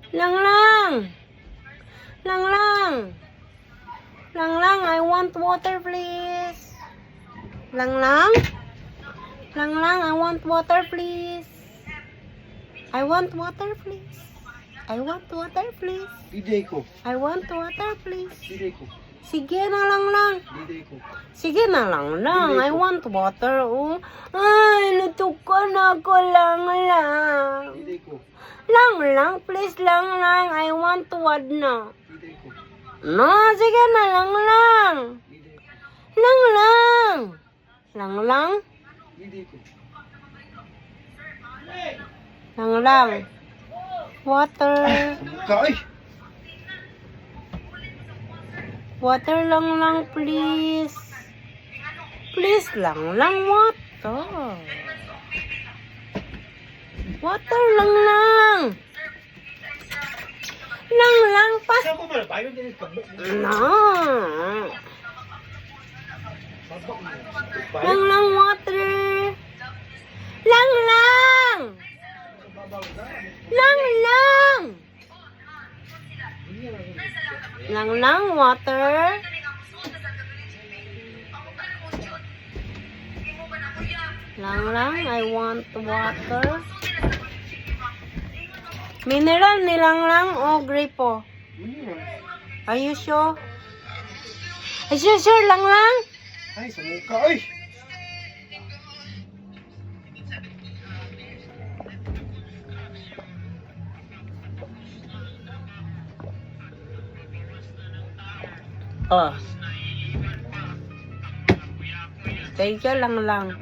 Lang lang. Lang lang. Lang lang, I want water please. Lang lang. Lang lang, I want water please. I want water please. I want water please. Biday ko. I want water please. Biday ko. Sige na lang lang. Biday ko. Sige na lang lang. I want water. Oh. Ay, natukan ako lang lang. Biday ko. Lang lang, please lang lang. I want wad na. Biday ko. No, sige na lang lang. Biday ko. Lang lang. Lang lang. Biday ko. Lang lang. Water. Kay. Water lang lang, please. Please lang lang, water. Water lang lang. Lang lang, pas. Saan ko man? Bayo din kabuk. No. Lang lang, water. Lang lang. Lang lang. Lang lang, water. Lang lang, I want water. Mineral nilang lang o grape. Are you sure? Are you sure lang lang? Ay, sa mukha. Ay! Oh. Thank you lang lang.